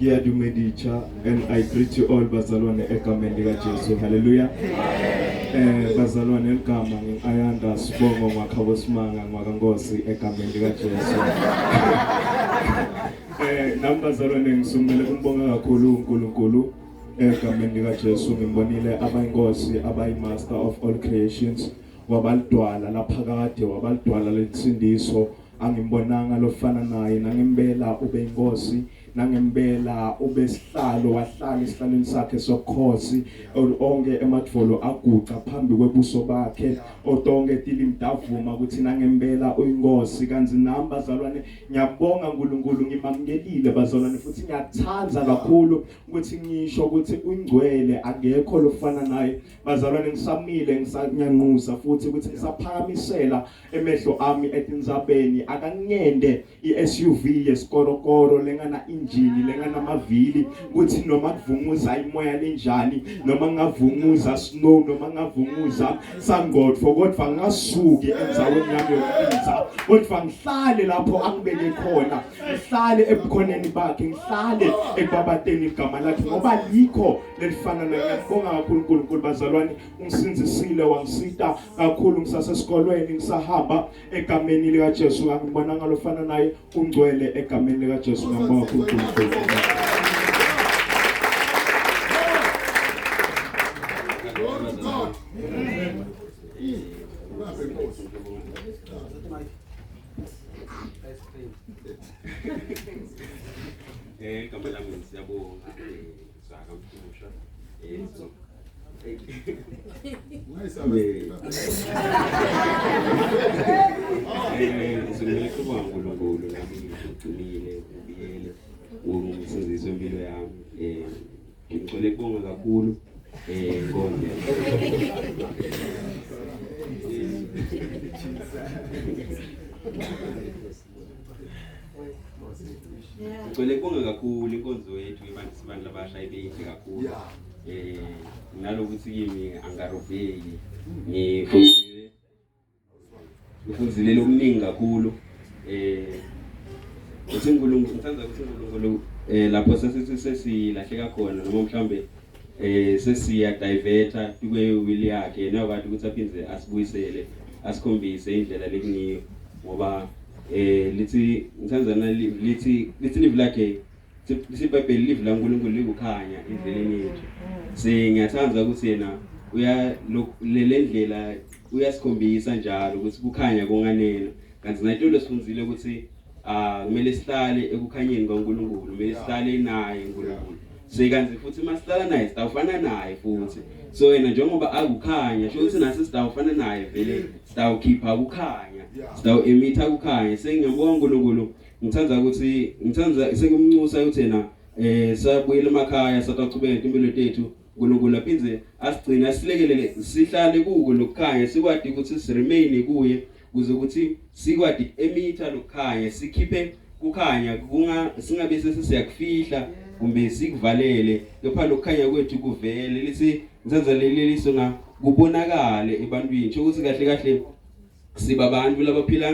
Ngiyadumeditsha, and I greet you all bazalwane egameni lika Jesu. Hallelujah. Bazalwane eligama ngiyanda sibongo ngakhabo simanga ngwakankosi egameni lika Jesu. Nami bazalwane ngisungule ukubonga kakhulu uNkulunkulu egameni lika Jesu. Ngimbonile abayinkosi abayimaster of all creations, wabalidwala laphakade, wabalidwala lensindiso. Angimbonanga lofana naye, nangimbela ube inkosi, nangembela ube sihlalo wahlala esihlalweni sakhe sokhosi, onke emadvolo aguqa phambi kwebuso bakhe, otonke tilimdavuma ukuthi nangembela uyinkosi. Kanzi nami bazalwane ngiyabonga uNkulunkulu, ngimamkelile bazalwane, futhi ngiyathanza kakhulu ukuthi ngisho ukuthi ungcwele akekho lofana naye. Bazalwane ngisamile ngisanyanquza futhi ukuthi ngisaphakamisela emehlo ami etinzabeni, akangiyende iSUV yesikorokoro lengana injini lengana amavili, ukuthi noma kuvunguza imoya lenjani, noma ngavunguza snow, noma ngavunguza sangodfo, kodwa ngasuki endzaweni yami yokuphiza, kodwa ngihlale lapho angibeke khona, ngihlale ebukhoneni bakhe, ngihlale ekwabateni igama lakhe, ngoba likho lelifana naye. Ngiyabonga kakhulu uNkulunkulu bazalwane, ungisinzisile wangisita kakhulu ngisasesikolweni ngisahamba egameni lika Jesu. Ngibonanga lofana naye ungcwele egameni lika Jesu. Ngiyabonga kakhulu uNkulunkulu. Igama lami siyabonga Saka Mfusha Singile kuba uNkulunkulu nami ngigcinile ubiyele ukusindisa impilo yami. Ngicela ukubonga kakhulu Nkonde. Ngicela ukubonga kakhulu inkonzo yethu abantu labasha ibehle kakhulu. Nalokuthi kimi angarobheki ngifundile okuningi kakhulu. uNkulunkulu ngithanda ukuthi uNkulunkulu lapho sesilahleka khona, noma mhlambe sesiya diverta kwe will yakhe, nabathi ukuthi aphindze asibuyisele, asikhombise indlela lekuniyo, ngoba lithi ngithandzana lithi live lakhe siBhayibheli live la uNkulunkulu likukhanya endleleni yethu. Ngiyathanza ukuthi yena uya le ndlela uyasikhombisa njalo ukuthi kukhanya konganena. Kanti nathi lesifundzile ukuthi kumele sihlale ekukhanyeni kaNkulunkulu, kumele sihlale naye uNkulunkulu. Kanti futhi masihlala naye sitawufana naye futhi. So yena njengoba akukhanya, sho ukuthi nasi sitawufana naye vele, sitawukhipha kukhanya, sitawu-emitha kukhanya. Ngiyabonga uNkulunkulu, ngithanza sengimnxusa ukuthi yena sabuyela emakhaya sataqhubeka impilo yethu. uNkulunkulu aphindze asigcina asilekelele sihlale kuko lokukhanya, sikwadi ukuthi siremain kuye, kuze ukuthi sikwadi emitha lokukhanya, sikhiphe kukhanya, singabe sesiyakufihla kumbe sikuvalele, kepha lokukhanya kwethu kuvele. Lithi ngithanza leli sona kubonakale ebantwini, sho ukuthi kahle kahle siba abantu labaphila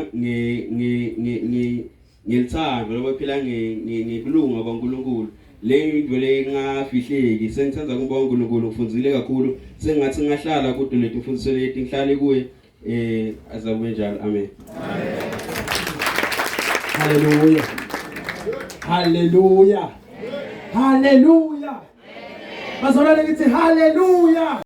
ngelithando, labaphila ngebulunga kaNkulunkulu. Le into le ngafihleki. Sengithanza ukubonga uNkulunkulu, ngifundzile kakhulu, sengathi ngahlala kodwa leti mfundiso leti ngihlale kuye azabe njalo. Amen. Hallelujah. Hallelujah. Hallelujah. Bazalwane ngithi hallelujah.